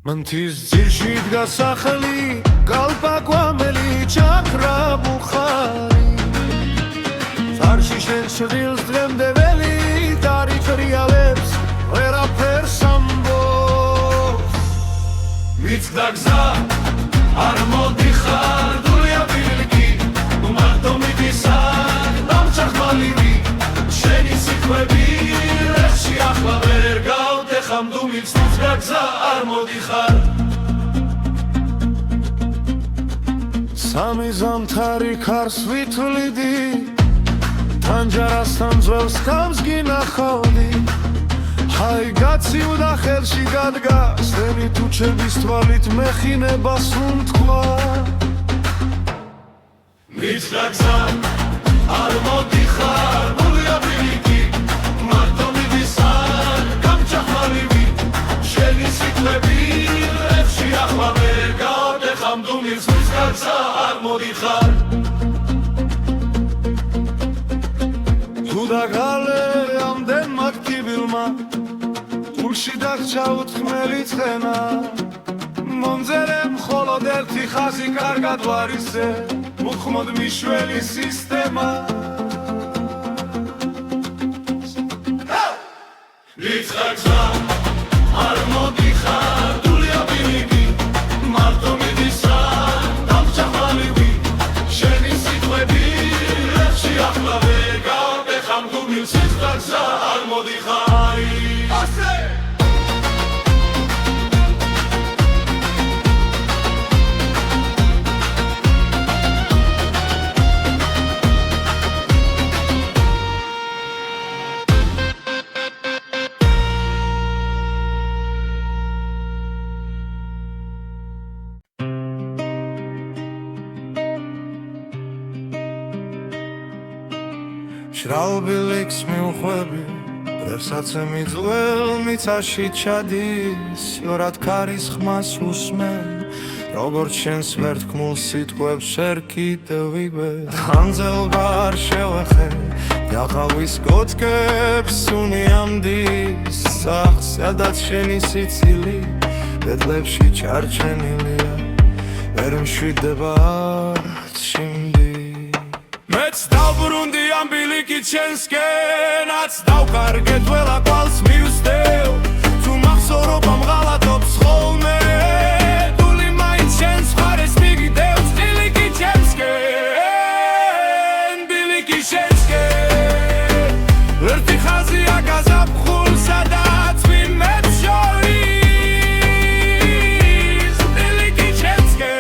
მანთის ძირში დგას სახელი კალპაკვამელი ჩაქრა ბუხარი წარში შენ შვილს დღემდე ველი დარიფრიალებს ვერაფერს ამბობს მიწდა გზა არ მოდიხარ დულია ბილიკი მარტო მიდისარ დამჭახმალივი შენი სიტყვები რეხში ახლა ვერ გავდეხამ თუ მიწდა გზა არ მოდიხარ სამი ზამთარი ქარს ვითვლიდი თანჯარასთან ძველს კამს გინახავდი აი გაცივდა ხელში გადგა სენი თუჩების თვალით მეხინებას უთქვა მიწდა გზა არ მოდიხარ გულია ბილიკი მარტო მიდისარ გამჭახმალივი შენი სიტყვები ლებში ახლა ვერ გავდეხამ თუ მიწდა გზა არ მოდიხარ თუ დაგალე ამდენ მაქთიბილმა გულში დაღჭა უთხმელი ცხენა მომძერე მხოლოდ ერთი ხაზი კარგად ვარისე უხმოდ მიშველი სისტემა მიწდა გზა არ მოდიხარ დულია ბილიკი მარტო მიდისარ დამჭახმალივი შენი სიტყვები ლებში ახლა ვერ გავდეხამ თუ მიწდა გზა არ მოდიხარი შრალ ბილიკს მიუხვები რევსაცე მიძღვრელ მიწაში ჩადის იორად ქარის ხმას უსმენ როგორც შენს ვერ თქმულ სიტყვებს შენ კიდევ ვიგებ ხანძელბა არ შევეხე იაყავის კოთკებს უნიამდის სახლს სადაც შენი სიცილი ბედლებში ჩარჩენილია ვერ მშვიდება არც შიმდი მეც დავბრუნდი ამ ბილიკით შენსკენაც დავკარგე ძველა კვალს მივსდევ თუ მახსოვრობა მღალატობს ხოლმე დული მაინც შენს მხარეს მიგდევს ბილიკით შენსკენ ბილიკით შენსკენ ერთი ხაზია გაზაფხულ სადაც ვინმეც შორის ბილიკით შენსკენ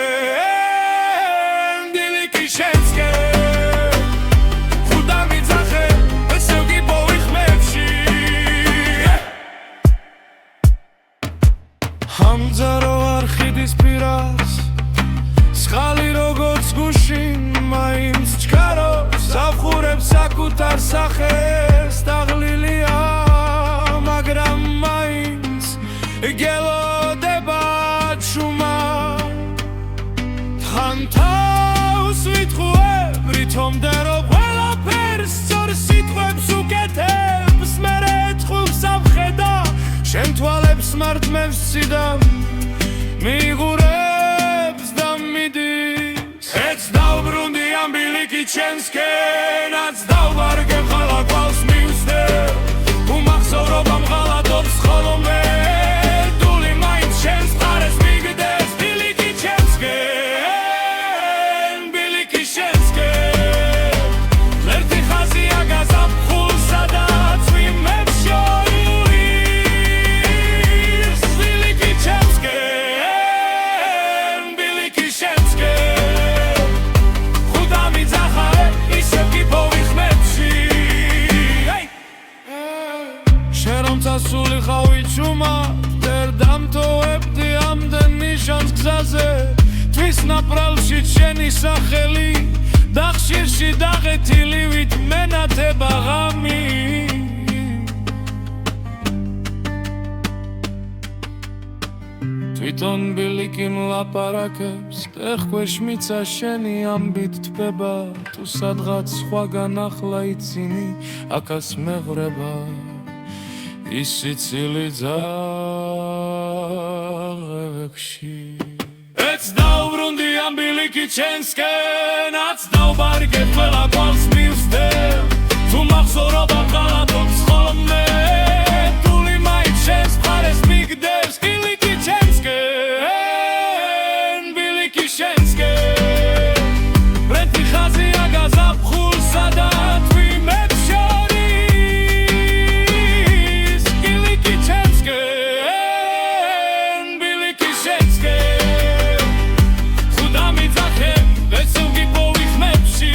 ბილიკით შენსკენ ამძარო არხიდის პირას სხალი როგორც გუშინ მაინც ჩქარობს ავხურებს საკუთარ სახეს დაღლილია მაგრამ მაინც გელოდება ჩუმა თან თავს ვითხოვებ რითომდე რომ ყველაფერს სწორ სიტყვებს უკეთებს მერე ეთხოვს ამხედა შენ თვალებს მართმევს სიდამ მიღურებს და მიდის ეც დავბრუნდი ამ ბილიკით შენსკენაც დავვარგებ ხალა კვალს მივსდევ უმახსოვრობა მღალატობს ხოლმე დული მაინც შენს მხარეს მიგდევს ბილიკით შენსკენ ბილიკით შენსკენ ერთი ხაზია გაზაფხულ სადაც ვინმეც შორის სული ხავი ჩუმა დერ დამტოვებდი ამდენ ნიშანს გზაზე თვის ნაპრალში შენი სახელი და ხშირში დაღეთილი ვით მენათება ღამი თვითონ ბილიკი მლაპარაკებს ტეხქვეშ მიცა შენი ამბით თბება თუ სადღაც სხვაგან ახლა იცინი აქაც მეღრება ის სიცილი ძა ღევებში ეც დაუბრუნდი ამ ბილიკი ჩემსკენ აც დავბარგე ყველა გვალს მივსდევ თუ მახსოვრობა ყალატობს ხოლმე თული მაინც შენს მხარეს მიგდევს ბილიკი ჩემსკენ ბილიკი შენსკენ ბრეთი ხაზია გაზაფხულსა და თვიმებს შორის ბილიკი ჩემსკენ ბილიკი შენსკენ ხუდა მიძახებ ვესუგი პოვიხმებში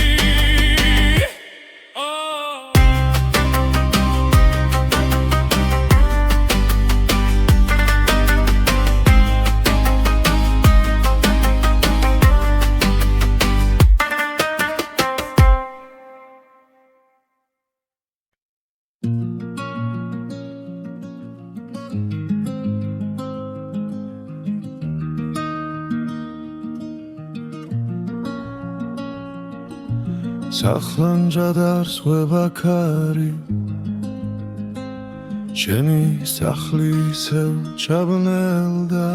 სახლანჯადარს ღვებაქარი შენი სახლი ისევ ჩაბნელდა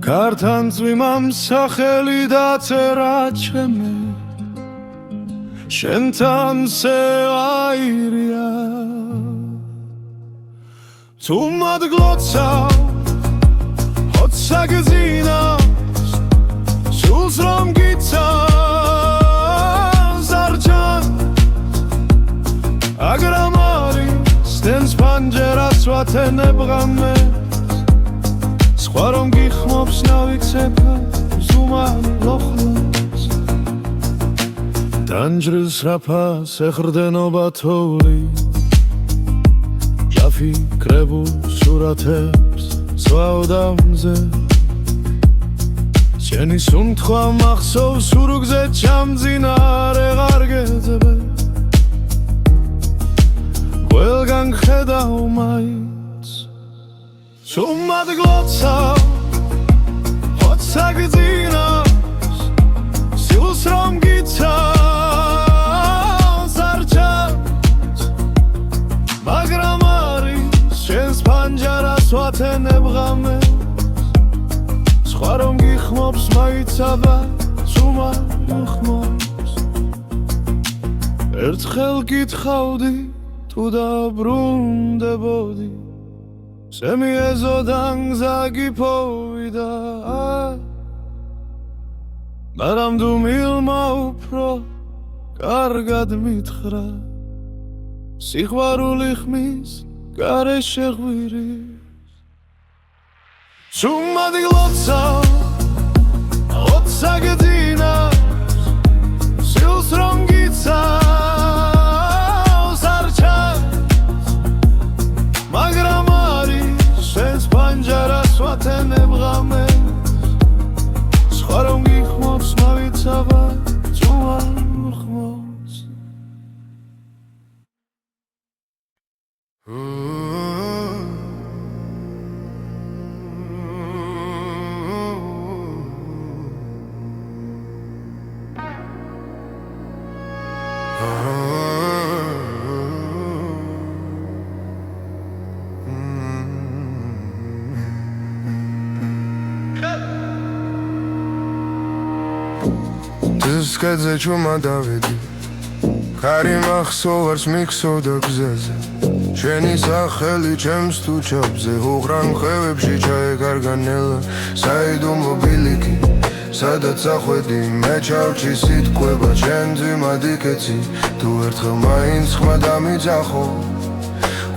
კართან წვიმამ სახელი დაწერა ჩემი შენთან სევაირია თუ მადგლოცავ ხოცა გზინავს სულს რომ გიცავს არჩან აგრამარი სტენს პანჯერას ვათენებ ღამეს სხვა რომ გიხმობს ნავიცებ ზუმან ლოხლებს დანჯრის რაფას ეხრდენობა თოვლი ჯაფი კრებულ სურათებს სვავდამზე შენი სუნთქვა მახსოვს სურგზე ჩამძინარე ღარგეძებ ყველგან ხედავ მაინც თუ მადგლოცავ ხოცა გძინავს სულს რომ გიცავს არჩევს მაგრამ არის შენს პანჯარას ვათენებ ღამეს სხვა რომ გიხმობს მაიცაბა ზუმა უხმობს ერთხელ გითხავდი თუ დაბრუნდებოდი სემიეზოდან გზა გიფოვიდა მაგრამ დუმილმა უფრო კარგად მითხრა სიყვარული ხმის გარეშე ღვირის თუ მადგლოცავ ხოცა გძინავს სულს რომ გიცავს არჩევს მაგრამ არის შენს პანჯარას ვათენებ ღამეს სხვა რომ გიხმობს მავიცაბა ზუმა უხმობს Скадзе чума давиდი ხარი მახსოვარს მიქსოვდა გზაზე შენი სახელი ჩემს თუ ჩაბზე უღრან ხევებში ჩაეკარგანელა საიდუმლო ბილიკი სადაც ახვედი მე ჩავჭი სიტყვება ჩემ ძიმად იქეცი თუ ერთხელ მაინც ხმა დამიძახო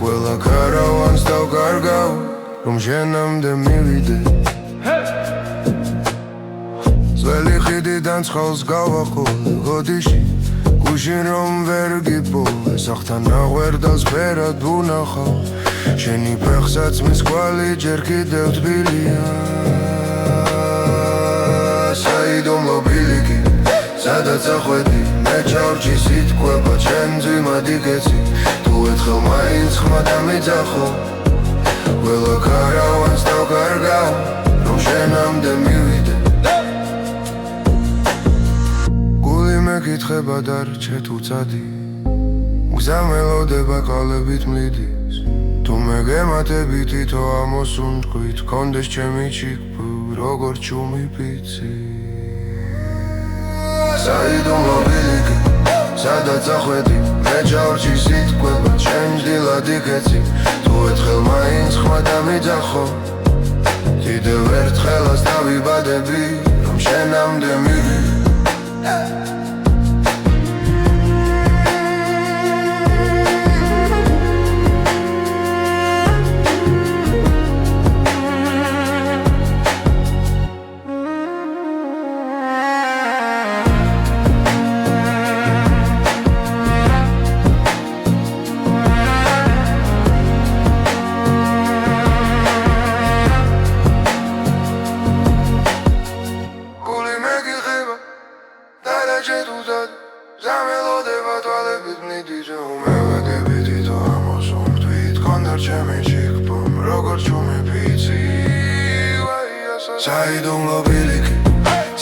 ყველა ქარავანს დავკარგავ რომ შენამდე მივიდე ძველი ხიდიდან ცხელს გავაყოლე გოდიში გუშინ რომ ვერ გიპოვე სახთან აღვერდას ფერად ვუნახავ შენი ფეხსაც მის კვალი ჯერ კიდევ თბილია საიდუმლო ბილიკი სადაც ახვედი მე ჩავჭი სიტყვება ჩემ ძიმად იქეცი თუ ერთხელ მაინც ხმა დამიძახო ყველა ქარავანს დავკარგავ რომ შენამდე მივიდე მეკითხება დარჩე თუ წადი გზა მელოდება ყალებით მლიდის თუ მე გემატები თითო ამოსუნთქვით კონდეს ჩემი ჩიქფუ როგორ ჩუმი პიცი საიდუმლო ბილიკი სადაც ახვედი მე ჯავრში სიტყვება ჩემჯდილად იქეცი თუ ერთხელ მაინც ხმა დამიძახო კიდევ ერთხელაც დავიბადები რომ შენამდე მივიდე საიდუმლო ბილიკი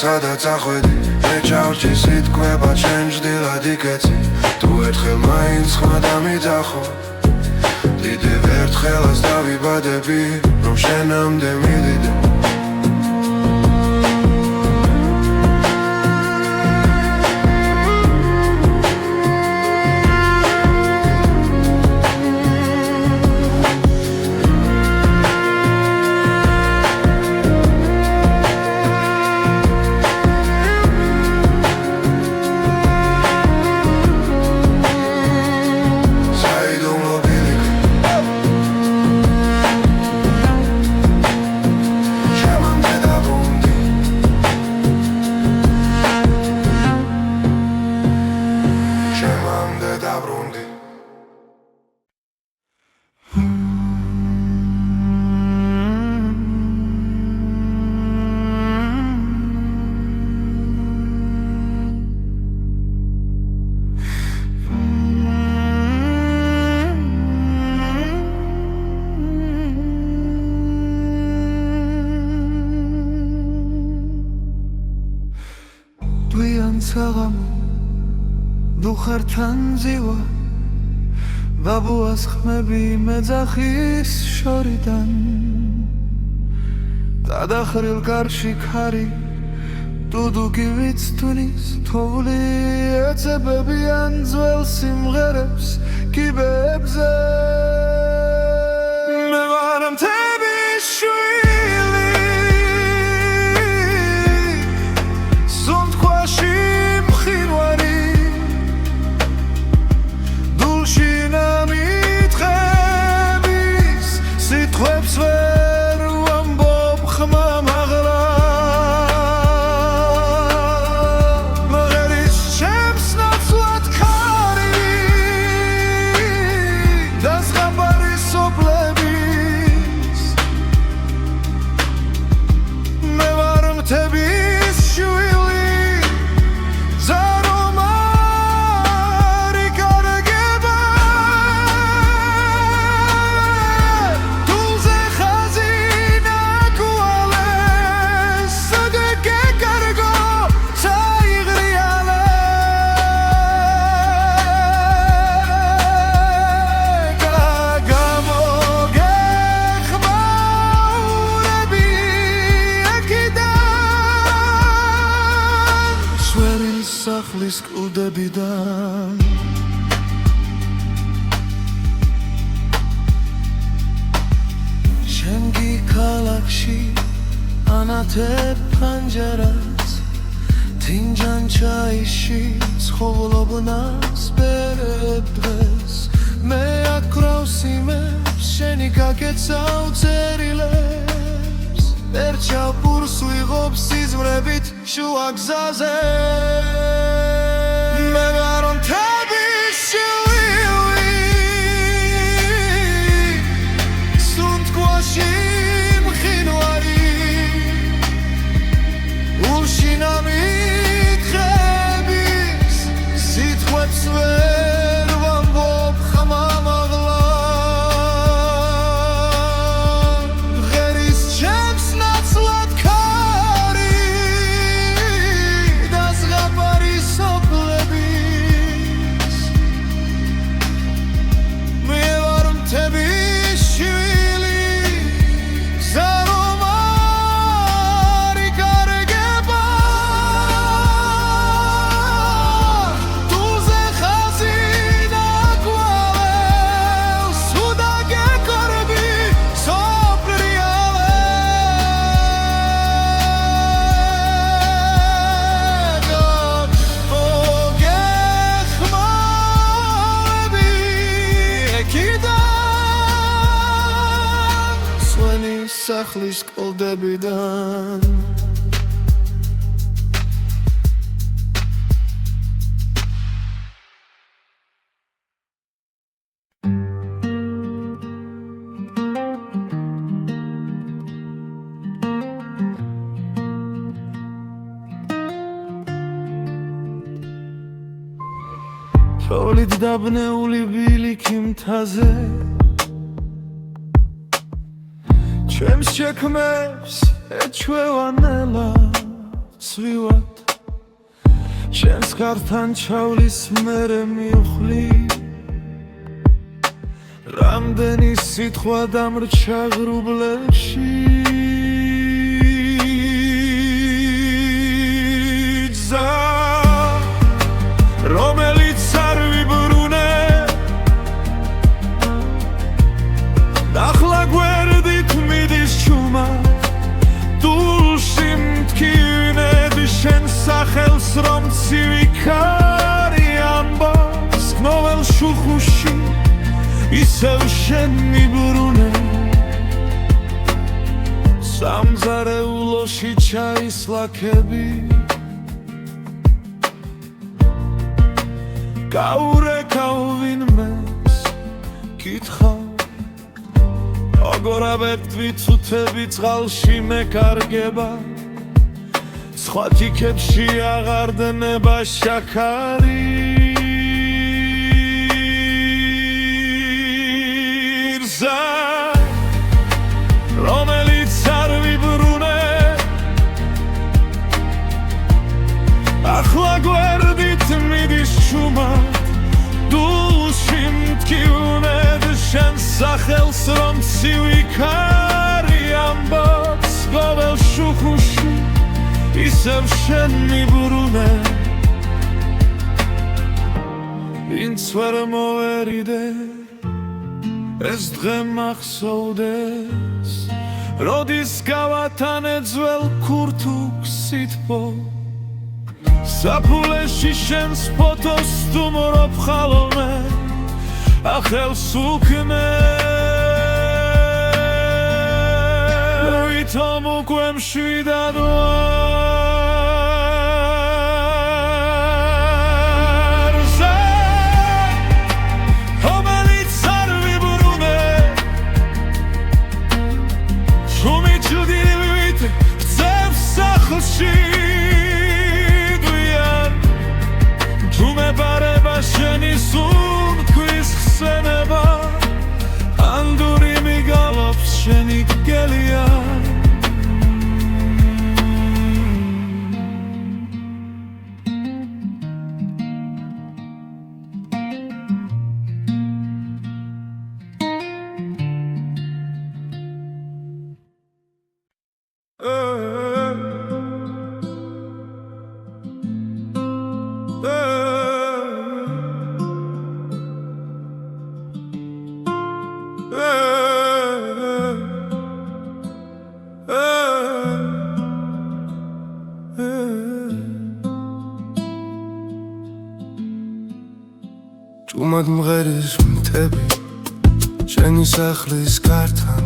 სადაც ახვედი მე ჯავრში სიტყვება ჩემჯდილად იქეცი თუ ერთხელ მაინც ხმა დამიძახო კიდევ ერთხელაც დავიბადები რომ შენამდე მივიდე დუხართან ძივა ბაბუას ხმები მეძახის შორიდან დადახრილ კარში ქარი დუდუგი ვიცთვნის თოვლი ეძებებიან ძველ სიმღერებს კიბებზე მე ვარ მთების შვილი სუნთქვაში მყინვარი სიტყვებს ვერ ვამბობ ხმა მაღლა მღერის ჩემს ნაცვლად ქარი და ზღაპარი სოფლების მე ვარ მთების შვილი სახლის კუდებიდან შემგი ქალაქში ანათებ ფანჯარას თინჯან ჩაიში ცხოვრობნას ბერებ დღეს მე აკრავ სიმებს შენი გაკეცავ წერილებს ერჩავ პურს ვიღობ სიზმრებით შუა გზაზე მე ვარ მთების შვილი სუნთქვაში მყინვარი ულში ნამითხების სიტყვებს ვერ ვამბობ ხმა მაღლა მღერის ჩემს ნაცვლად ქარი და ზღაპარი სოფლების სახლის კოლდებიდან თოვლით დაბნეული ბილიქი მთაზე ჩემს შექმებს ეჩვევანელა ცვივად ჩემს გართან ჩავლის მერე მივხლი რამდენი სიტყვა დამრჩა ღრუბლებში გზა რომელიც არ ვიბრუნე ახლა გვერდით მიდის ჩუმა დულში მტკივნები შენ სახელს რომ ცივი ქარი ამბობს გნოველ შუხუში ისევ შენ მიბრუნე სამზარეულოში ჩაის ლაქები გაურეკავ ვინმეს კითხავ აგორაბებთვი ცუთები წყალში მეკარგება სხვა თიქებში აღარ დნება შაქარი რზა რომელიც არ ვიბრუნე ახლა გვერდით მიდის ჩუმა დულში მტკივნებ შენ სახელს რომ ცივი ქარი ამბობს გოველ შუხუში ისევ შენ მიბრუნე ვინც ვერ მოვერიდე ეს დღე მახსოვდეს როდის გავათანე ძველ ქურთუქს სითბო საფულეში შენს ფოტოს სტუმრობ ხოლმე ახელს უკნე ვითომ უკვე მშვიდად ვარ რზა რომელიც არ ვიბრუნე შუმი ჯუდივით ძევს სახლში შენი სუნთქვის ხსენება ანდური მიგალობს შენი გელია ჭუმად მღერის მთები შენი სახლის გართან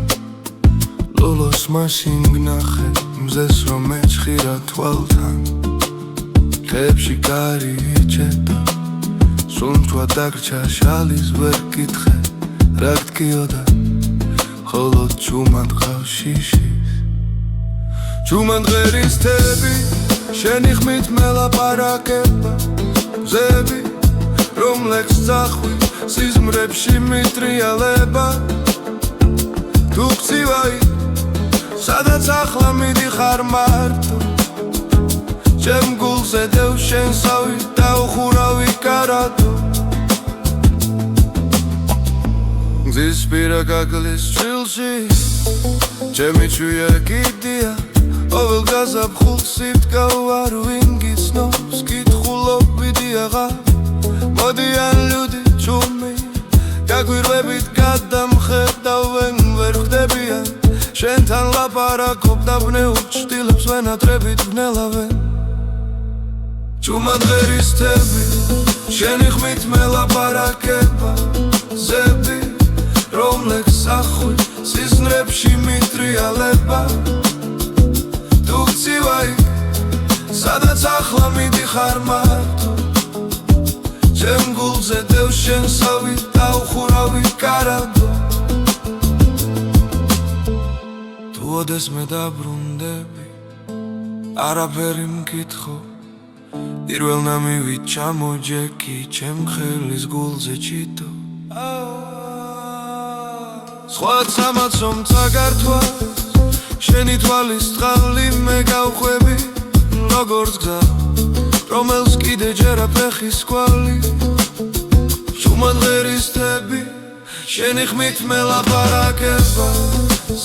ლოლოს მაშინ გნახე მზეს რომ ეჭხირა თვალთან ხეებში კარი იჭედა სუნთქვა დაგრჩა შალის ვერ გითხე რა გტკიოდა ხოლო ჭუმად ყავს შიშის ჭუმად მღერის მთები შენი ხმით მელაპარაკება მზები რომლექს წახვი სიზმრებში მიტრიალება თუ გცივაი სადაც ახლა მიდიხარ მარტო ჩემ გულზე დევ შენსავი დაუხურავი კარატო გზის პირა გაგლის ჩილში ჩემი ჩუია კიდია ყოველ გაზაფხულს სიტკავ არ ვინ გიცნობს კითხულობ ვიდიაღა მოდიან ლუდი ჩუმი გაგვირვებით გადამხედავენ ვერ ხდებიან შენთან ლაპარაკობ დაბნეულ ჭtilებს ვენატრებით ვნელავენ ჭუმად ღერის თები შენი ხმით მელაპარაკება ზები რომლექს ახვი სიზმრებში მიტრიალება თუ გცივაი სადაც ახლა მიდიხარ მარტო ჩემ გულზე დევს შენ სავი დაუხურავი კარადო თუ ოდეს მე დაბრუნდები არაფერი მკითხო პირველ ნამივით ჩამოჯექი ჩემ ხელის გულზე ჩიტო სხვა სამაცომ წაგართვას შენი თვალის წყალი მე გავხვევი როგორც გზა რომელს კიდე ჯერა ფეხის კვალი შუმად ღერისტები შენი ხმით მე ლაპარაკება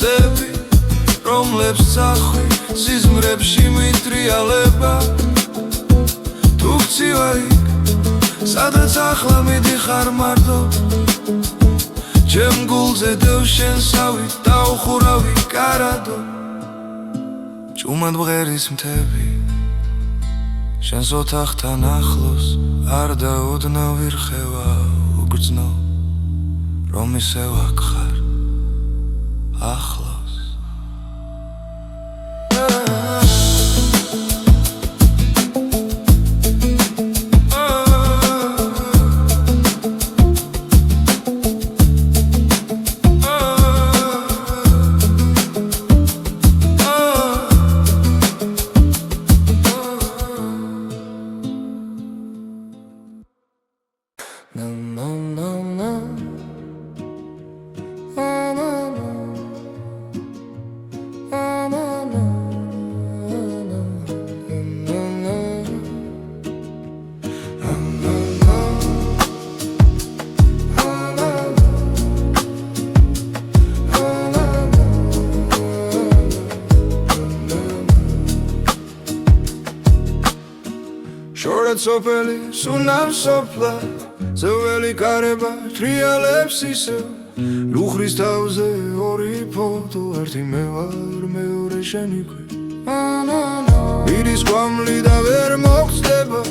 ზები რომლებს წახვი სიზმრებში მიტრიალება თუ გცივაი სადაც ახლა მიდიხარ მარტო ჩემ გულზე დევს შენ სავი დაუხურავი კარადო ჭუმად ბღერის მთები შენს ოთახთან ახლოს არ დაუდნა ვირხევა უგრძნო რომ ისევ აქ ხარ ახლოს სოფელი სუნავ სოფლა ზეველი კარება ტრიალებს ისევ ლუხრის თავზე ორი ფოტო ერთი მე ვარ მეორე შენი ქვი მიდის კვამლი და ვერ მოგწდება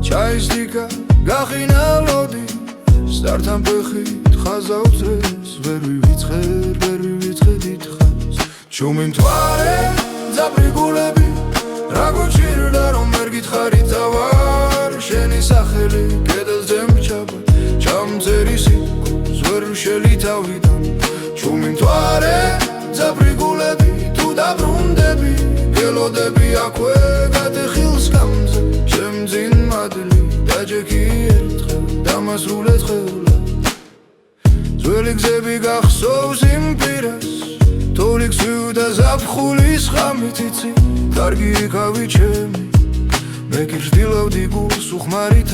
ჩაის დიკა გახინა ლოდი სტართან ფეხით ხაზავწრეს ვერ ვივიწყე დიდხანს ჩუმი მთვარე ძაბრი გულები რა გუჩირდა რომ ვერ გითხარი წავარ შენი სახელი კედელზე მრჩება ჩამწერი სიტყვას ვერ ვშელი თავიდან ჩუმი მთვარე ძაბრი გულები თუ დაბრუნდები გელოდები აქვე გადეხილს გამზე ჩემ ძინ მადლი დაჯექი ერთხელ დამასრულეთ ხელა ძველი გზები გახსოვს იმ პირას თოვლი გზივდა ზაფხულის ხამით იცი კარგი იქავი ჩემი მე კი ვждილავდი გულს უხმარით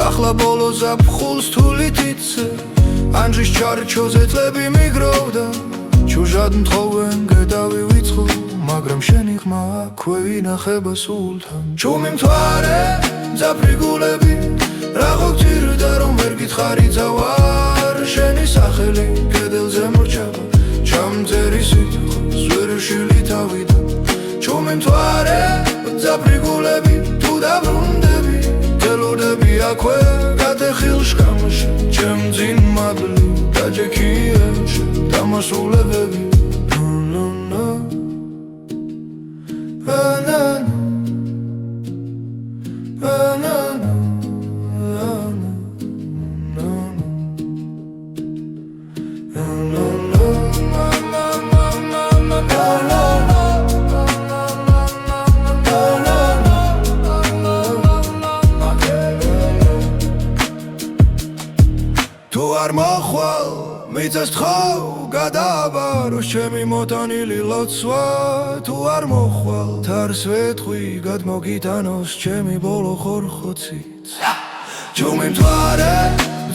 ახლა ბოლო ზაფხულს თულით იცე ანჯის ჩარჩოზე წლები მიგროვდა ჩუჟად მთხოვენ გედავი ვიცხო მაგრამ შენი ხმა აქვე ვინახება სულთან ჩუმი მთვარე ძაფრი გულები რა გოგცირდა რომ ვერ გითხარი წავარ შენი სახელი კედელზე მრჩება ჩამწერი სიტყვას ვერ ვშილი თავიდან ჩუმი მთვარე ძაფრი გულები თუ დაბრუნდები გელოდები აქვე გადეხილ შკამში ჩემ ძინ მადლი დაჯექი ერთხელ დამასრულებები მიწას თხავ გადაბარო ჩემი მოტანილი ლოცვა თუ არ მოხვალ თარს ვეთხვი გადმოგიტანოს ჩემი ბოლო ხორხოციც ჩუმი მთვარე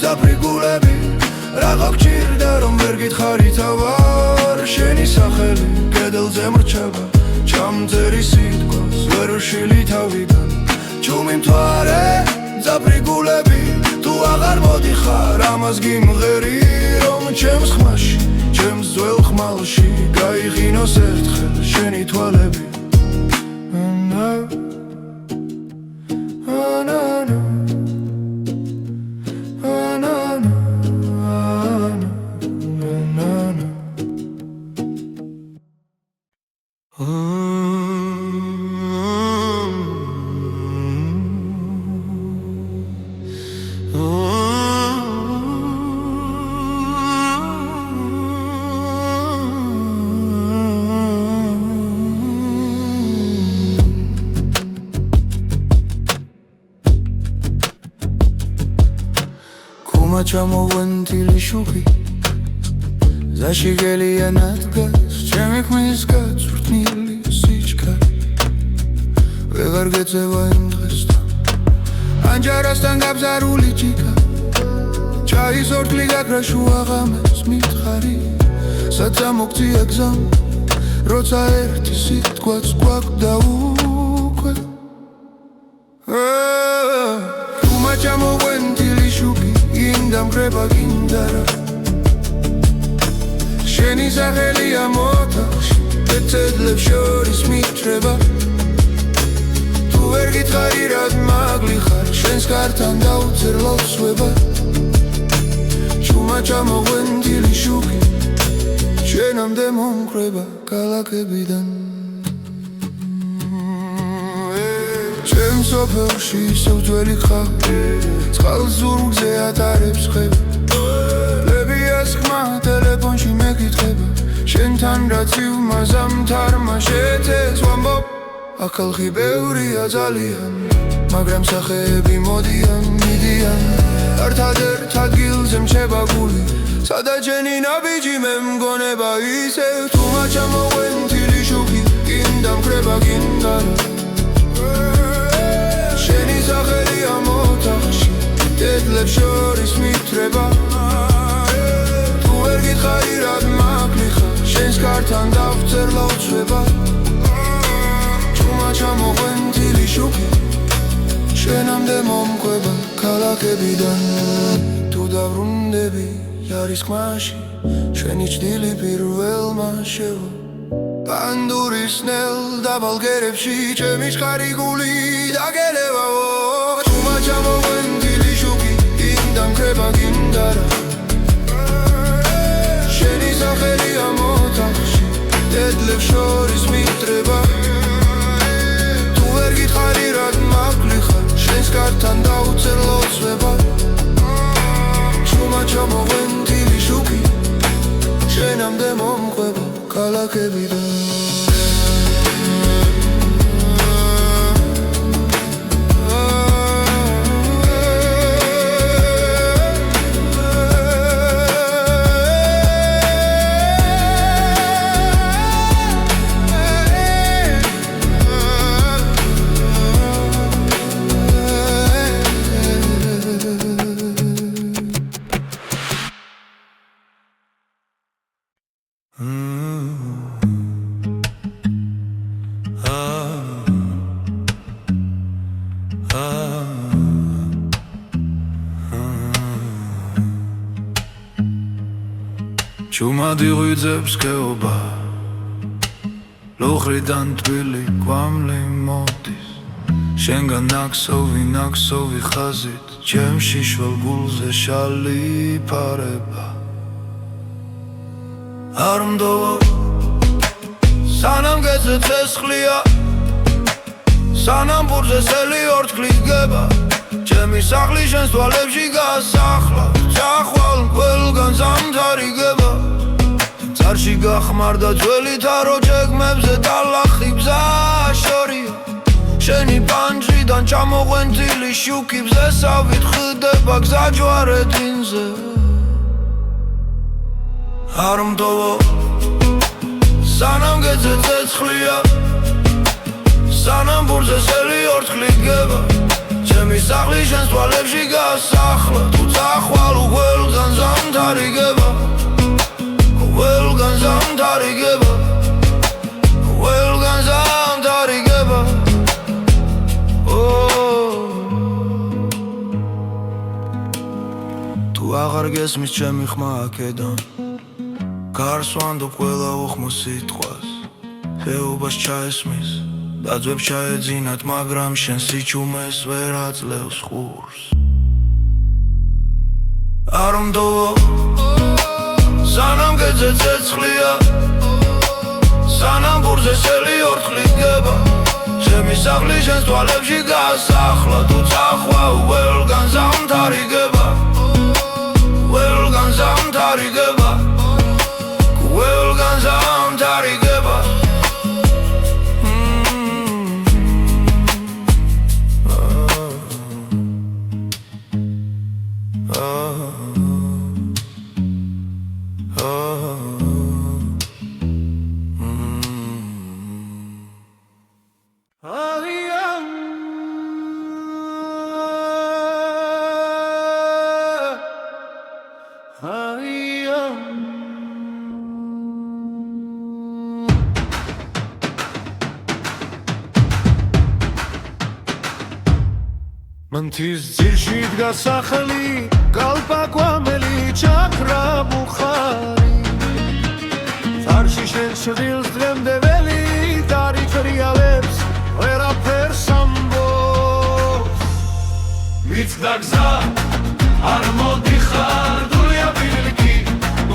ძაფრი გულები რა გოგჭირდა რომ ვერ გითხარი თავარ შენი სახელი კედელზე მრჩება ჩამწერი სიტყვას ვერ ვშილი თავიდან ჩუმი მთვარე ძაფრი გულები თუ აღარ მოდიხარ ამას გიმღერი რომ ჩემს ხმაში ჩემს ძველ ხმალში გაიღინოს ერთხელ შენი თვალები ჩამოღვენთილი შუქი ზაში გელიან ადგას ჩემი ქმნის გაწვრთნილი სიჩქარე ვეღარ გეწევა იმ დღესთან ანჯარასთან გაბზარული ჭიქა ჩაის ორთლი გაქრა შუაღამეს მითხარი საცა მოგწია გზამ როცა ერთი სიტყვაც გვაქვს უკვე თუმა ჩამოღვენთილი შუქი გინდა მღრება გინდა რა შენი სახელია მოთახში ბეწედლებს შორის მიჭრება თუ ვერ გითხარი რად მაგლი ხარ შენს კართან დავწერ ლოცვება ჩუმა ჩამოღვენთილი შუქი შენამდე მომხრება ქალაქებიდან ჩემ სოფელში ისევ ძველი ხალხი წყალს ზურგზე ატარებს ხება ლებიას ხმა ტელეფონში მეკითხება შენთან რაც ივმაზამთარმა შეეცეს ვამბობ აქ ხალხი ბევრია ძალიან მაგრამ სახეები მოდიან მიდიან ერთადერთ ადგილზე მრჩება გული სადა ჯენი ნაბიჯი მე მგონება ისევ თუმა ჩამოღვენთილი შუქი გინდა მხრება გინდა შენი სახელია მოთახში დედლებს შორის მითრება თუ ვერ გითხარი რად მაგლი ხარ შენს კართან დავწერ ლოცვება თუმა ჩამოღვენთილი შუქი შენამდე მომყვება ქალაქებიდან თუ დავრუნდები არის ხმაში შენი ჭდილი პირველმა შევა პანდურის ნელ დაბალგერებში ჩემი შხარი გული დაგელევა თუმა ჩამოღვენთილი შუქი გინდა მხრება გინდა რა შენი სახელია მოთახში დედლებს შორის მიტრება თუ ვერ გითხარი რად მაგლი ხარ შენს კართან დავწერ ლოცვება თუმა ჩამოღვენთილი შუქი შენამდე მომყვება ქალაქებიდან ჩუმად იღვიძებს გეობა ლოხრიდან თბილი კვამლი მოდის შენგან ნაქსოვი ხაზით ჩემში შვალ გულზე შალი ფარება არ მდოვო სანამ გეძე ცესხლია სანამ ბურზე სელი ორთქლით გება ჩემი სახლი შენს თვალებში გასახლა წახვალ ყველგან ზამთარი გება წარში გახმარდა ძველი თარო ჯეგმებზე დალახი ბზა შორია შენი პანჯრიდან ჩამოღვენთილი შუქი ბზესავით ხდება გზა ჯვარედინზე არ მდოვო სანამ გეძე ცეცხლია სანამ ბურზე სელი ორთქლით გება ჩემი სახლი შენს თვალებში გასახლა თუ წახვალ ყველგან ზამთარი გება ყველგან ზამთარი გება ყველგან ზამთარი გება თუ აღარ გესმის ჩემი ხმა აქედან გარს ვანდობ ყველა უხმო სიტყვას ხეობას ჩაესმის დაძვებს ჩაეძინათ მაგრამ შენ სიჩუმეს ვერ აძლევს ხურს არ მდოვო სანამ გეძე ცეცხლია სანამ ბურზე სელი ორთქლით გება ჩემი სახლი შენს თვალებში გასახლა თუ წახვა ყველგან ზამთარი გება ყველგან ზამთარი გება ყველგან ზამთარი გება Oh მანთის ძირში დგას სახელი კალპაკვამელი ჩაქრა ბუხარი ფარში შენ შვილს დღემდე ველი დარიფრიალებს ვერაფერს ამბობს მიცდა გზა არ მოდიხარ დულია ბილიკი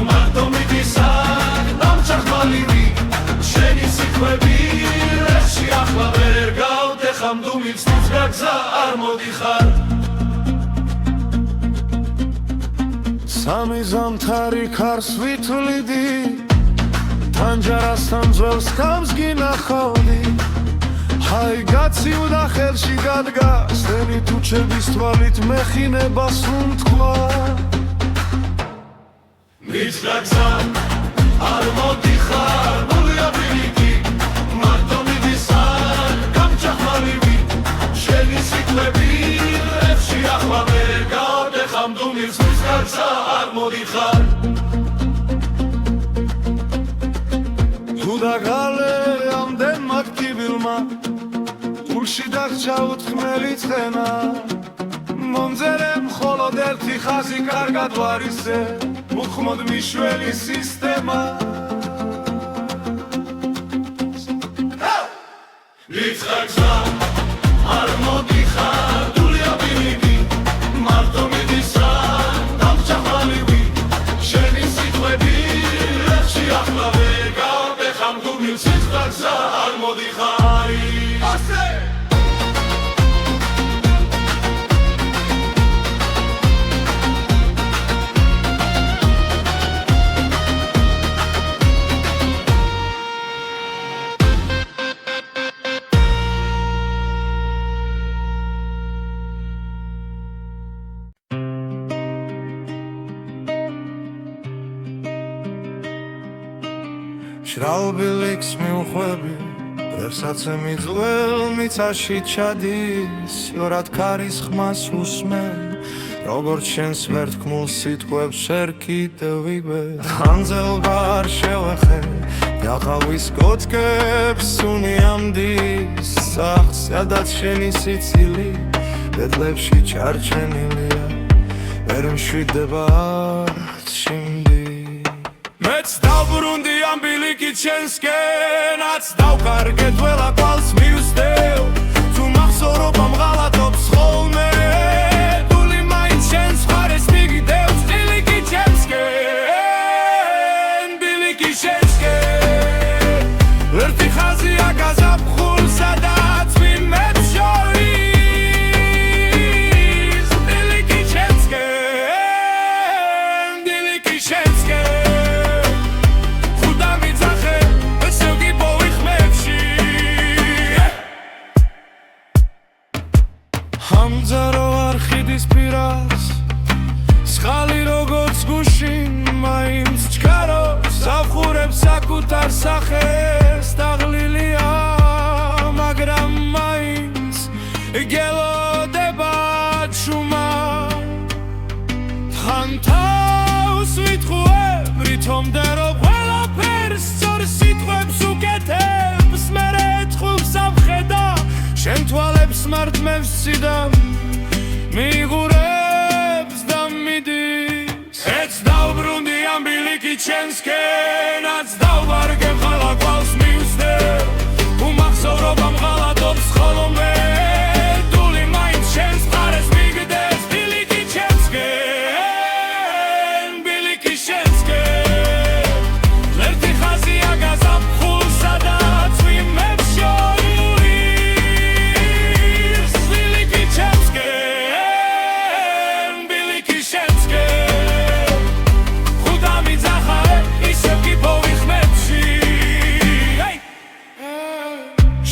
მარტო მიდისარ დამჭახმალივი შენი სიტყვები რებში ახლა ვერ გავდეხამ დუმილს მიცდა გზა არ მოდიხარ სამი ზამთარი ქარს ვითვლიდი თანჯარასთან ძველს ხამს გინახავდი ჰაი გაციუდა ხელში გადგა სენი თუჩების თვალით მეხინებას უთქვა მიცდა გზა არ მოდიხარ დულია ბილიკი მარტო მიდისარ გამჭახმალივი შენი სიტყვები რებში ახლა ვერ გავდეხამ დუმილს მიცდა გზა არ მოდიხარ და გალე ამდენმა კიბილმა გულში დაღჭა უთხმელი ცხენა მომძერე მხოლოდ ერთი ხაზი კარგად ვარისე უხმოდ მიშველი სისტემა მიცდა გზა არ მოდიხარ დულია ბილიკი მარტო მიდისარ დამჭახმალივი შენი სიტყვები რებში ახლა ვერ გავდეხამ დუმილს მიცდა გზა არ მოდიხარი შრალ ბილიკს მიუხვები რევსაცე მიძღვრელ მიწაში ჩადის იორად ქარის ხმას უსმენ როგორც შენს ვერთქმულ სიტყვებს შენ კიდევ ვიგებ ხანძელბა არ შევეხე გაყავის კოთკებს უნიამდის სახლს სადაც შენი სიცილი ბედლებში ჩარჩენილია ვერ მშვიდება არჩიმდი მეც დავბრუნდი ამ ბილიკით შენსკენაც დავკარგე ძველა კვალს მივსდევ თუ მახსოვრობა მღალატობს ხოლმე დული მაინც შენს მხარეს მიგდევს ბილიკით შენსკენ ბილიკით შენსკენ ერთი ხაზია გაზაფხულ სადაც ვინმეც შორის ბილიკით შენსკენ ბილიკით შენსკენ ამძარო არხიდის პირას სხალი როგორც გუშინ მაინც ჩქარობს ავხურებს საკუთარ სახეს დაღლილია მაგრამ მაინც გელოდება ჩუმა თან თავს ვითხოვებ რითომდე რომ ყველაფერს სწორ სიტყვებს უკეთებს მერე თხულს ამხედა შენ თვალებს მართმევს ციდან მიღურებს და მიდის ეც დავბრუნდი ამ ბილიკით შენსკენაც დავვარგე ხალა კვალს მივსდევ უმახსოვრობა მღალატობს ხოლმე დული მაინც შენს მხარეს მიგდევს ბილიკით შენსკენ ბილიკით შენსკენ ერთი ხაზია გაზაფხულ სადაც ვინმეც შორის ბილიკით შენსკენ ბილიკით შენსკენ ხუდა მიძახარე ისევ გიპო ვიხმებში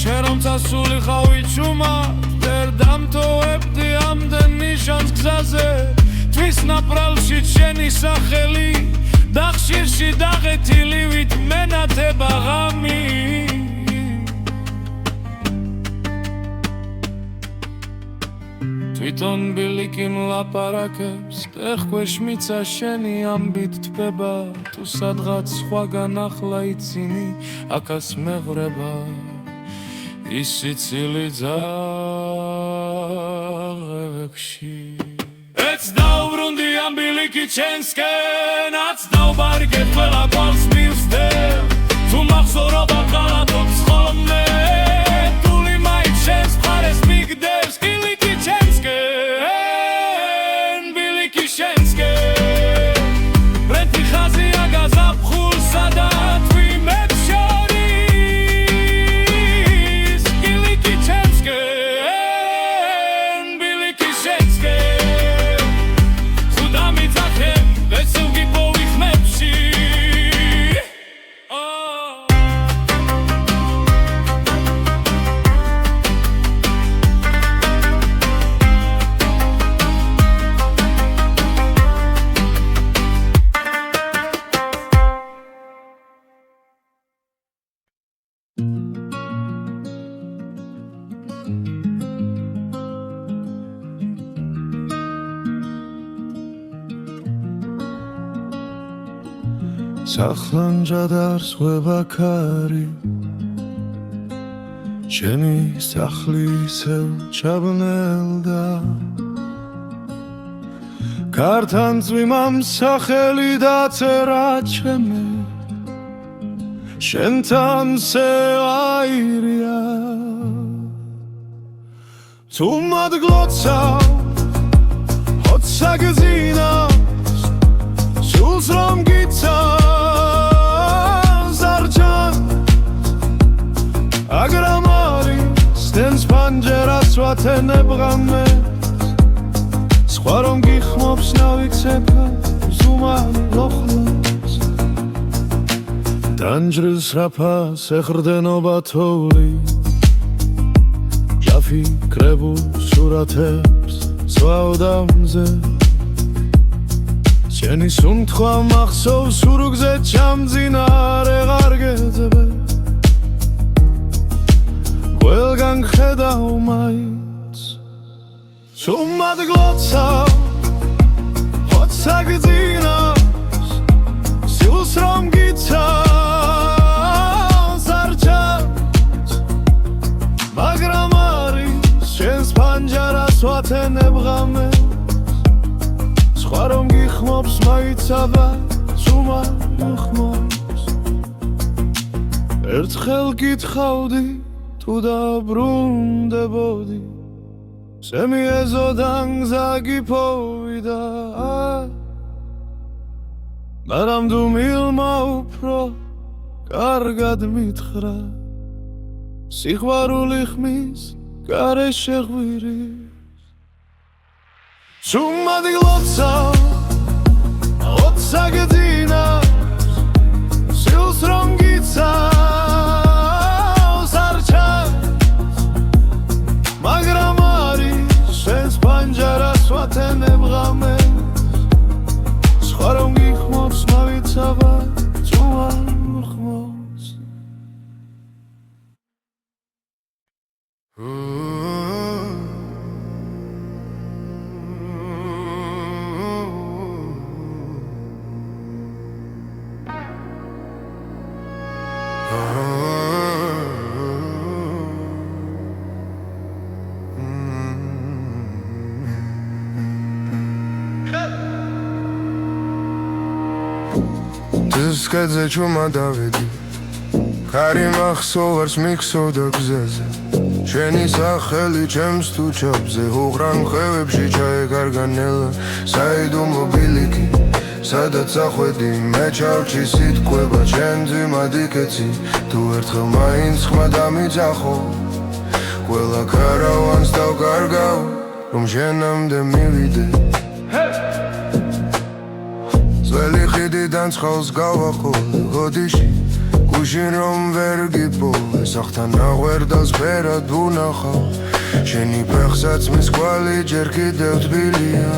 შენ რომ წასული ხავი ჩუმა ვერ დამტოვებდი ამდენ ნიშანს გზაზე თვის ნაპრალში შენი სახელი და ხშირში ხდება ღამი თვითონ ბილიკი მლაპარაკებს ტეხქვეშ მიცა შენი ამბით თბება თუ სადღაც სხვაგან ახლა იცინი აქაც მეღრება ის სიცილი ძაღლებში ეც დაუბრუნდი ამ ბილიკი ჩემსკენაც დაუბარგებ ყველა გვალს მივსდევ თუ მახსოვრობა ყალატობს ხოლმე თული მაინც შენს მხარეს მიგდევს ბილიკი ჩემსკენ ბილიკი შენსკენ რეთი ხაზია გაზაფხულსა და თვიმებს შორის ბილიკი ჩემსკენ ბილიკი შენსკენ ხუდა მიძახე ვესუგი პოვიხმებში სახლანჯადარს ღვებაქარი ჩემი სახლი ისევ ჩაბნელდა კართან წვიმამ სახელი დაწერა ჩემი შენთან სევაირია თუ მადგლოცა ჰოცა გზინავს სულს რომ გიცა აგრამარი სტენს პანჯერას ვათენებ ღამეს სხვა რომ გიხმობს ნავიქცეფა ზუმანი ლოხლებს დანჯრის რაფას ეხრდენობა თოვლი ჯაფი კრებულ სურათებს სვავდამზე შენი სუნთქვა მახსოვს სურგზე ჩამძინარე ღარგეძებე ყველგან ხედავ მაინც თუ მადგლოცავ ჰოცა გძინავს სულს რომ გიცავს არ ჩანს მაგრამ არის შენს პანჯარას ვათენებ ღამეს სხვა რომ გიხმობს მაინც აბა ზუმა გიხმობს ერთხელ გითხავდი თუ დაბრუნდებოდი სემიეზოდან გზა გიფოვიდა მაგრამ დუმილმა უფრო კარგად მითხრა სიყვარული ხმის გარეშე ღვირის თუ მადგლოცავ ჰოცა გძინავს სულს რომ გიცავს არ ჩანს მაგრამ არის შენს პანჯარას ვათენებ ღამეს სხვა რომ გიხმობს მავიცავ თუ არ ხმობს Скадзе чума давиди ხარი მახსოვარს მიქსოვდა გზაზე შენი სახელი ჩემს თუ ჩაბზე უღრან ხევებში ჩაეკარგანელა საიდუმლო ბილიკი სადაც ახვედი მე ჩავჭი სიტყვება ჩემ ძიმად იქეცი თუ ერთხელ მაინც ხმა დამიძახო ყველა ქარავანს დავკარგავ რომ შენამდე მივიდე ძველი ხიდიდან ცხელს გავაყოლე გოდიში გუშინ რომ ვერ გიპოვე სახთან აღვერდას ფერად ვუნახავ შენი ფეხსაც მის კვალი ჯერ კიდევ თბილია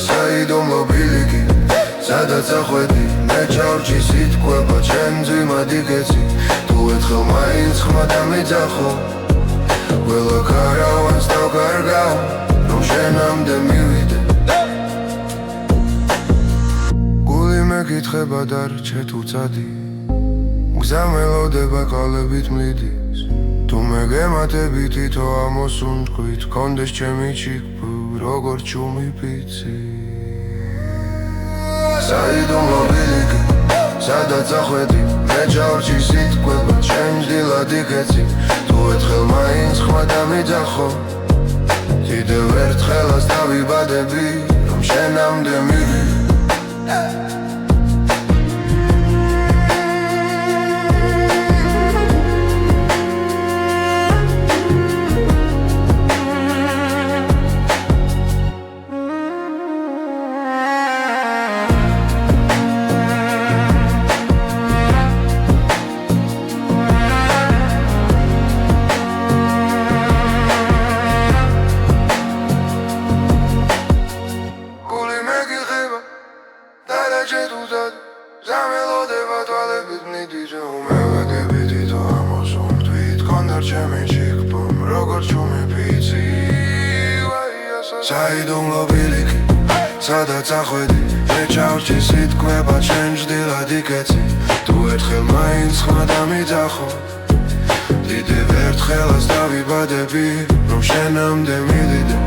საიდუმლო ბილიკი სადაც ახვედი მე ჩავრჩი სიტყვება ჩემ ძვიმად იკეცი თუ ერთხელ მაინც ხმა დამიძახო ყველა ქარავანს დავკარგავ რომ შენამდე მივიდე გული მეკითხება დარჩე თუ წადი გზა მელოდება ყალებით მლიდის თუ მე გემატები თითო ამოსუნთქვით კონდეს ჩემი ჩიქბო როგორც ჩუმი პიცი საიდუმლო ბილიკი სადაც ახვედი მე ჩავრჩი სიტყვება ჩემ დილად იკეცი თუ ერთხელ მაინც ხმა დამიძახო კიდევ ერთხელაც დავიბადები რომ შენამდე მივიდე საიდუმლო ბილიკი სადაც ახვედი მე ჩავრჩი სიტყვება ჩემ დილად იკეცი თუ ერთხელ მაინც ხმა დამიძახო კიდევ ერთხელაც დავიბადები რომ შენამდე მივიდე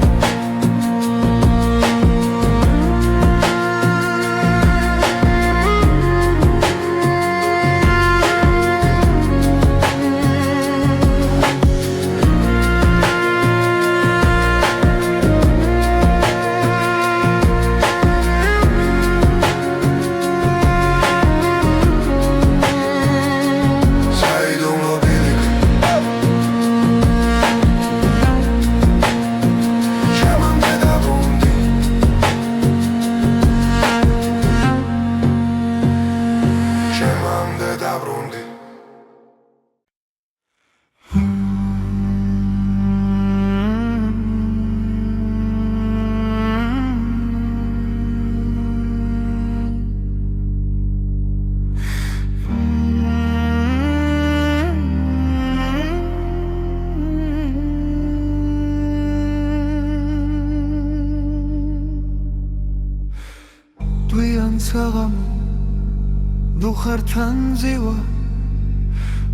დუხართან ზივა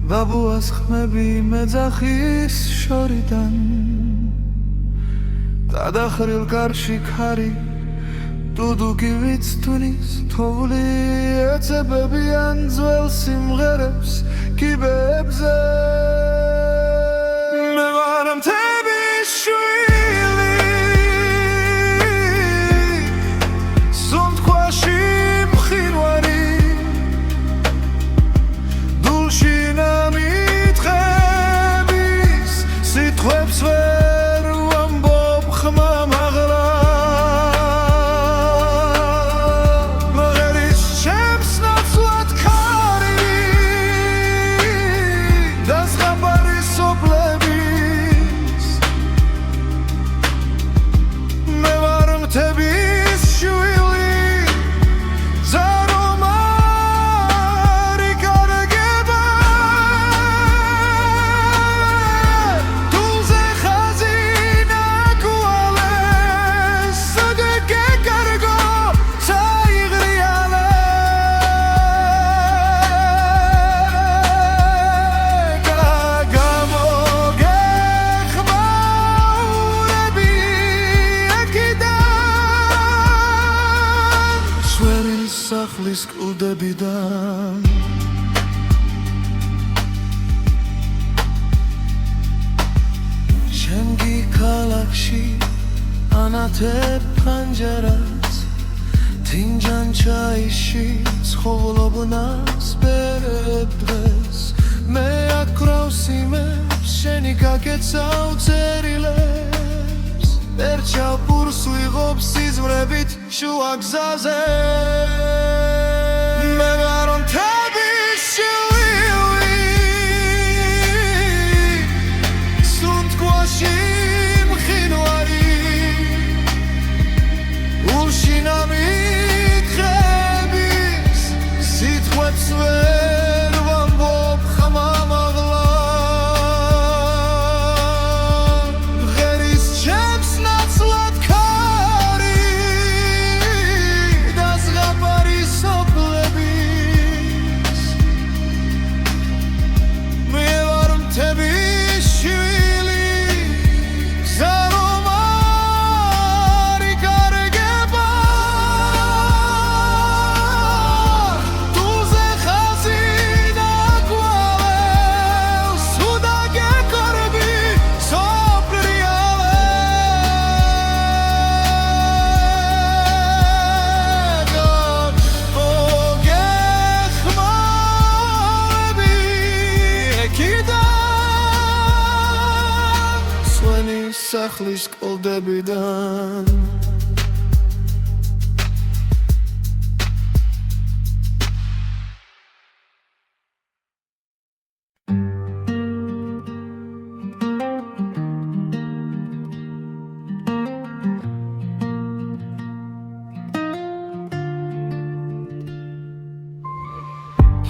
ბაბუას ხმები მეძახის შორიდან დადახრილ კარში ქარი დუდუგი ვიცთვნის თოვლი ეცებებიან ძველ სიმღერებს კიბებზე მე ვარ მთების შვილი სუნთქვაში სახლის კლდებიდან შემგი ქალაქში ანათებ ფანჯარას თინჯან ჩაიში ცხოვრობნას ბერებ დღეს მე აკრავ სიმებს შენი გაკეცავ წერილებს ერჩავ პურს ვიღობ სიზმრებით შუა გზაზე მე ვარ მთების შვილი სუნთქვაში მყინვარი ულში ნამიტყების სიტყვებს სახლის კლდებიდან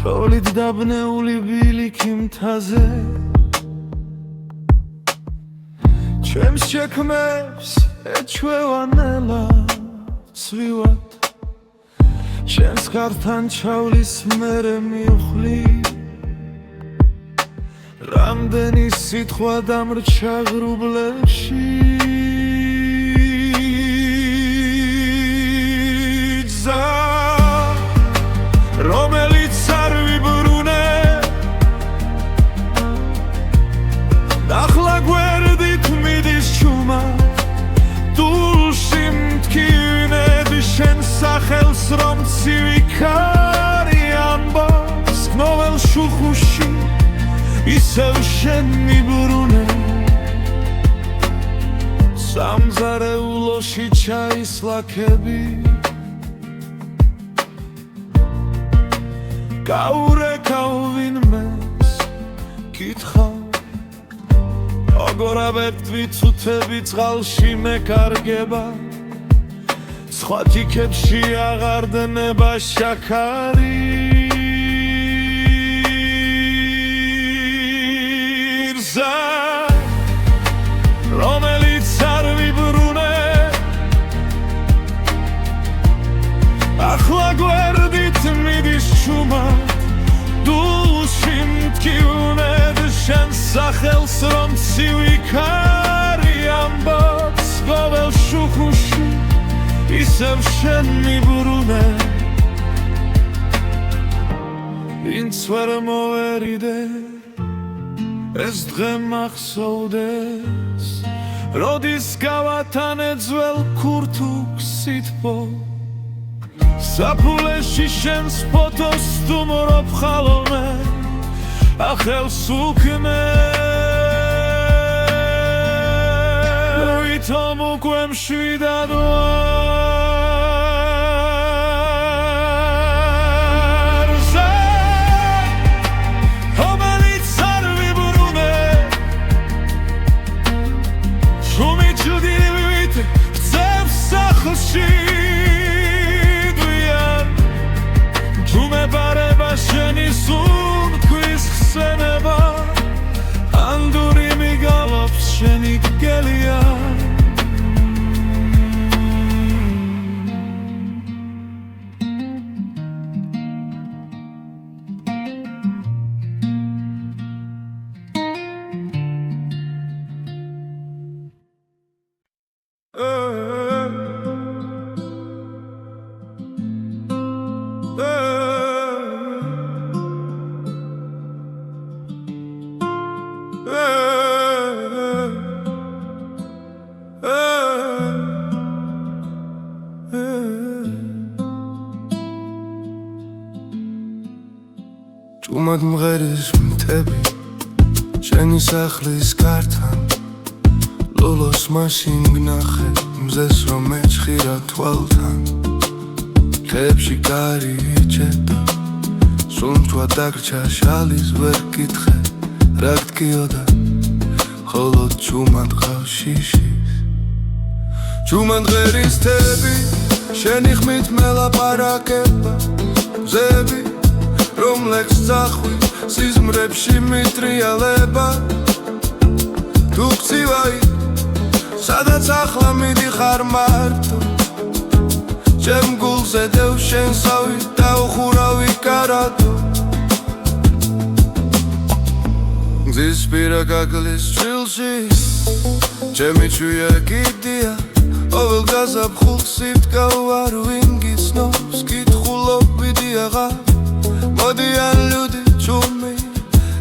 თოვლით დაბნეული ბილიქი მთაზე ჩემს შექმებს ეჩვევანელა ცვივად ჩემს ხართან ჩავლის მერე მივხლი რამდენი სიტყვა დამრჩა ღრუბლებში გზა რომელიც არ ვიბრუნე ნახლა გვერდით მიდის ჩუმა დულში მткиვნები შენ სახელს რომ ცივი ქარი ამბობს ნოველ შუხუში ისევ შენ მიბრუნე სამზარეულოში ჩაის ლაქები გაურეკავ ვინმეს კითხავ აგორაბებთ ვიცუთები წყალში მეკარგება სხვა თიქებში აღარ დნება შაქარი გზა რომელიც არ ვიბრუნე ახლა გვერდით მიდის ჩუმა დულში მткиვნები შენ სახელს რომ ცივი ქარი ამბობს გოველ შუხუში ისევ შენ მიბრუნე ვინც ვერ მოვერიდე ეს დღე მახსოვდეს როდის გავათანე ძველ ქურთუქ სითბო საფულეში შენს ფოტოს სტუმრობ ხოლმე ახელს უქმე ვითომ უკვე მშვიდად ვარ გზა რომელიც არ ვიბრუნე შუმი ჭდივით გწევს სახლში ბარება შენი სუნთქვის ხსენება ანდური მიგალობს შენი გელია ჭუმად მღერის მთები შენი სახლის გართან ლოლოს მაშინ გნახე მზეს რომ ეჭხირა თვალთან ხეებში კარი იჭედა სუნთქვა დაგრჩა შალის ვერ კითხე რა გტკიოდა ხოლო ჭუმად ყავს შიშის ჭუმად მღერის მთები შენი ხმით მელაპარაკება მზები რომლექს წახვი სიზმრებში მიტრიალება თუ გცივაი სადაც ახლა მიდიხარ მარტო ჩემ გულზე დევ შენსავი დაუხურავი კარადო გზის პირა გაგლის ჩილში ჩემი ჩუია კიდია ოველს გაზაფხულს იფტკავ არ ვინ გიცნობს კითხულობ ვიდიაღა მოდიან ლუდი ჭუმი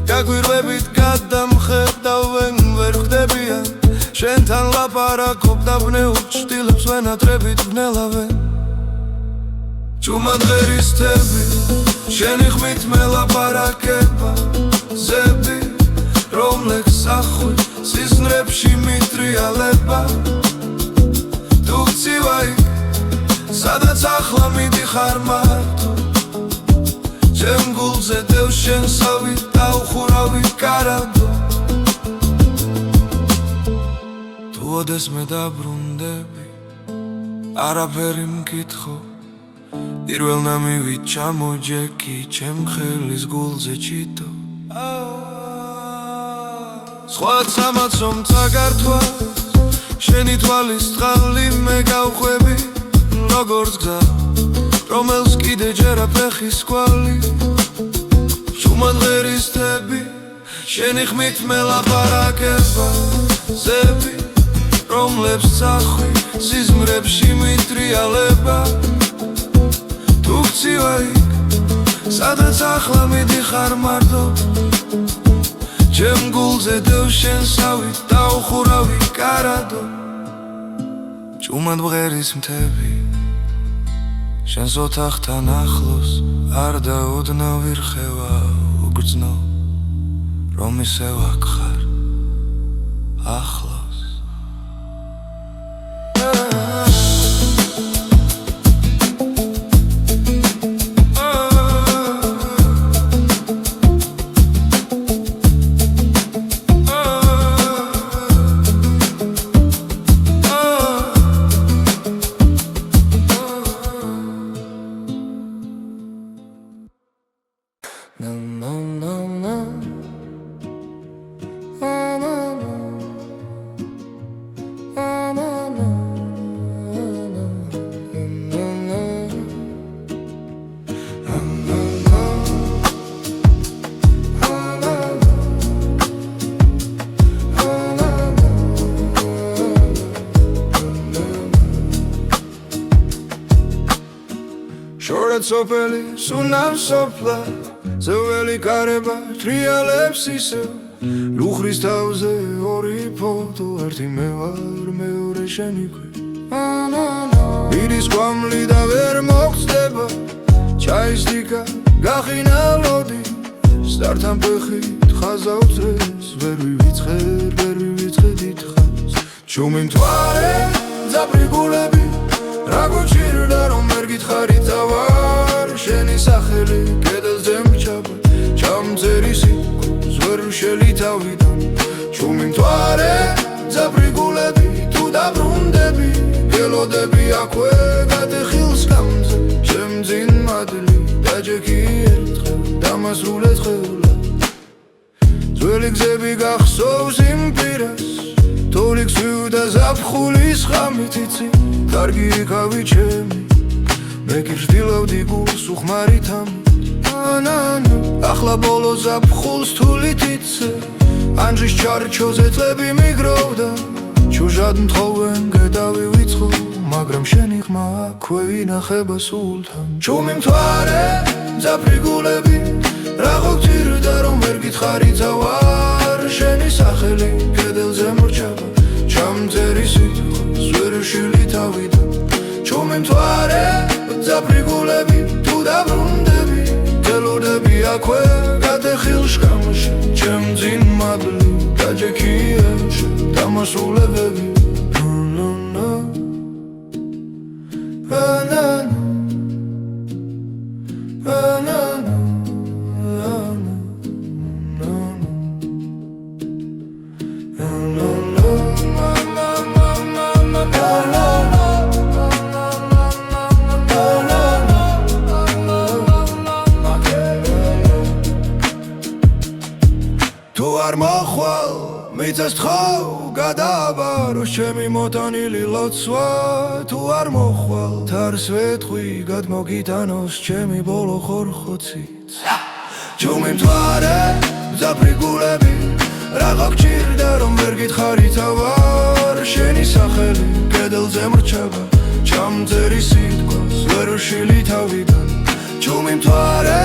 გაგვირვებით გადამხედავენ ვერ ხდებიან შენთან ლაპარაკობ დაბნეულ ჭtilებს ვენატრებით ვნელავენ ჭუმად ღერის თები შენი ხმით მელაპარაკება ზები რომლექს ახვი სიზმრებში მიტრიალება თუ გწივაი სადაც ახლა მიდიხარ მარტო ჩემ გულზე დევს შენსავი დაუხურავი კარადო თუ ოდეს მე დაბრუნდები არაფერი მკითხო პირველ ნამივით ჩამოჯექი ჩემ ხელის გულზე ჩიტო სხვაც ამაცო მწაგართვა შენი თვალის წყალი მე გავხვევი როგორც გზა რომელს კიდე ჯერა ფეხის კვალი შუმად ღერისტები შენი ხმით მე ლაპარაკება ზები რომლებს წახვი სიზმრებში მიტრიალება თუ გწივა იქ სადაც ახლა მიდიხარ მარტო ჩემ გულზე დევს შენსავი დაუხურავი კარადო ჭუმად ბღერის მთები შენს ოთახთან ახლოს არ დაუდნავ ვირხევა უგრძნო რომ ისევ აქ ხარ ახლოს სოფელი სუნავ სოფლა ზეველი კარება ტრიალებს ისევ ლუხრის თავზე ორი ფოტო ერთი მე ვარ მეორე შენი ქვი მიდის კვამლი და ვერ მოგწდება ჩაის დიკა გახინა ლოდი სტართან ფეხით ხაზა უწრეს ვერ ვივიწყე დიდხანს ჩუმი მთვარე ძაბრი გულები რა გუჭირდა რომ ვერ გითხარი თავარ შენი სახელი კედელზე მრჩება ჩამწერი სიტყვას ვერ ვშელი თავიდან ჩუმი მთვარე ძაბრი გულები თუ დაბრუნდები გელოდები აქვე გადეხილს გამზე ჩემ ძინ მადლი დაჯექი ერთხელ დამასრულე ცხელა ძველი გზები გახსოვს იმ პირას თოლიks ვიუდა ზაფხულის ხამით იცი კარგი იქავი ჩემი მე გიждილავდი გულს უხმარით ამით ახლა ბოლო ზაფხულს თულით იცე ანჯის ჩარჩოზე წლები მიგროვდა ჩუჟად მთხოვენ გედავი ვიწყო მაგრამ შენი ხმა აქვე ვინახება სულთან ჩუმი მთვარე ძაფრი გულები რა გოგცირდა რომ ვერ გითხარი თავარ შენი სახელი კედელზე მრჩება ჩამწერი სიტყვას ვერ ვშილი თავიდან ჩუმი მთვარე ძაფრი გულები თუ დაბრუნდები გელოდები აქვე გადეხილ შკამში ჩემ ძინ მადლი დაჯექი ერთხელ დამასრულებები მიწას თხავ გადაბაროს ჩემი მოტანილი ლოცვა თუ არ მოხვალ თარს ვეთხვი გადმოგიტანოს ჩემი ბოლო ხორხოცით ჩუმი მთვარე ძაფრი გულები რა გოგჭირდა რომ ვერ გითხარი თავარ შენი სახელი კედელზე მრჩება ჩამწერი სიტყვას ვერ ვშილი თავიდან ჩუმი მთვარე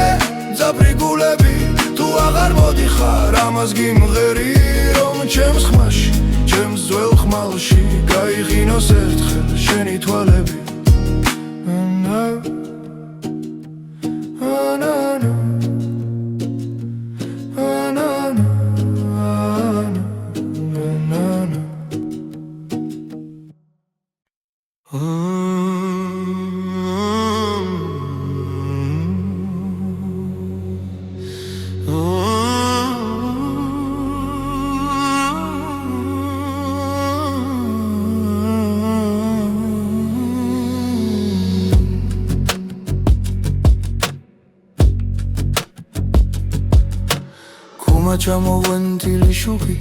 ძაფრი გულები თუ აღარ მოდიხარ ამას გიმღერი რომ ჩემს ხმაში ჩემს ძველ ხმალში გაიღინოს ერთხელ შენი თვალები ჩუმა ჩამოვენთილი შუქი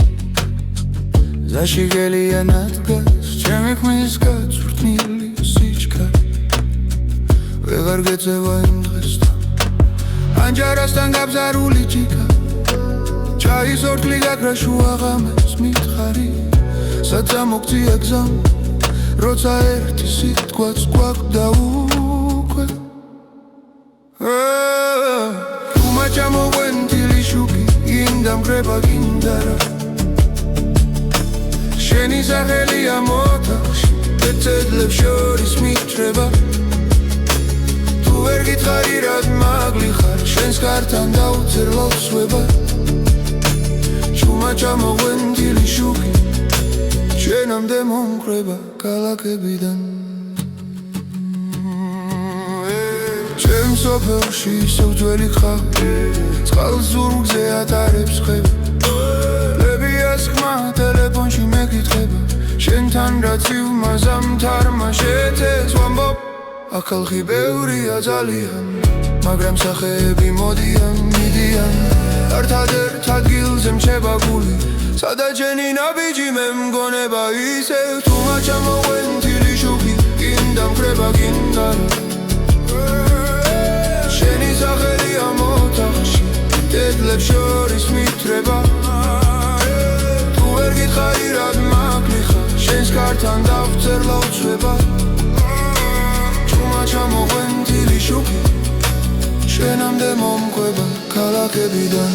ზაში გელიანად გას ჩემი ხმის გაწვრთნილი სიჩქარე ვეღარ გეწევა იმ დღესთან ანჯარასთან გაბზარული ჭიქა ჩაის ორთლი გაქრა შუა ღამეს მითხარი საცა მოგწია გზამ როცა ერთი სიტყვაც გვაქვს უკვე ჩუმა ჩამოვენთილი შუქი გინდა მგრება გინდა რა შენი სახელია მოთახში ბეწედლებს შორის მიჭრება თუ ვერ გითხარი რად მაგლი ხარ შენს კართან დაუწერ ლოცვება ჩუმა ჩამოვენთილი შუქი შენამდე მომხრება ქალაქებიდან ჩემ სოფელში ისევ ძველი ხავი წყალს ზურგზე ატარებს ხევი ლებიას ხმა ტელეფონში მეკითხება შენთან რაც ივმაზამთარმა შეცეს ვამბობ აქ ხალხი ბევრია ძალიან მაგრამ სახეები მოდიან მიდიან ერთადერთ ადგილზე მრჩება გული სადაც შენი ნაბიჯი მე მგონება ისევ თუმა ჩამოვენთილი შუქი გინდა მხრება გინდა შენი სახელია მოთახში დედლებს შორის მითრება თუ ვერ გითხარი რად მაგლი ხარ შენს კართან დავწერ ლოცვება ჩუმა ჩამოვენთილი შუქი შენამდე მომყვება ქალაქებიდან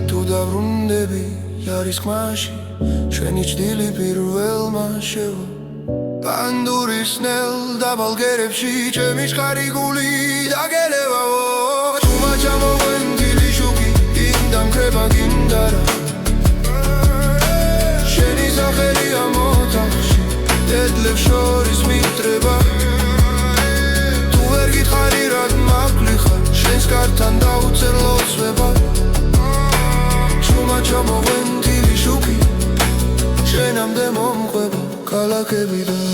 თუ დავრუნდები არის ხმაში შენი ჭდილი პირველმა შევა პანდურის ნელ დაბალგერებში ჩემი შხარი გული დაგელევა ჩუმა ჩამოვენთილი შუქი გინდა მხრება გინდა რა შენი სახელია მოთახში დედლებს შორის მიტრება თუ ვერ გითხარი რად მაგლი ხარ შენს კართან დაუწერ ლოცვება ჩუმა ჩამოვენთილი შუქი შენამდე მომყვება ქალაქებიდან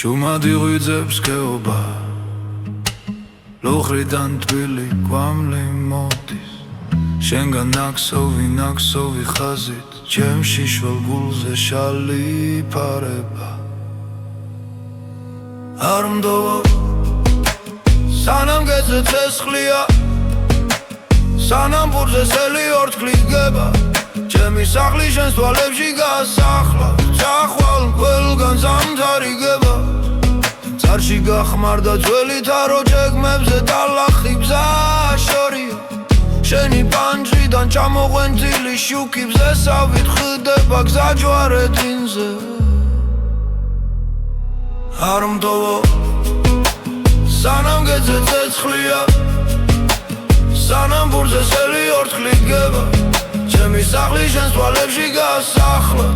ჩუმა დიღვიძებს გეობა ლოხრიდან თბილი კვამლი მოდის შენგან ნაქსოვი ხაზით ჩემ შიშველ გულზე შალი ფარება არ მდოვო სანამ გეძე ცესხლია სანამ ბურზე სელი ორთქლი გება ჩემი სახლი შენს თვალებში გასახლა წახვალ ყველგან ზამთარი გება წარში გახმარდა ძველი თარო ჯეგმებზე ტალახი ბზა შორია შენი პანჯრიდან ჩამოვენთილი შუქი ბზესავით ხდება გზა ჯვარედინზე არ მდოვო სანამ გეძე ცეცხლია სანამ ბურზე სელი ორთქლი გება ჩემი სახლი შენს თვალებში გასახლა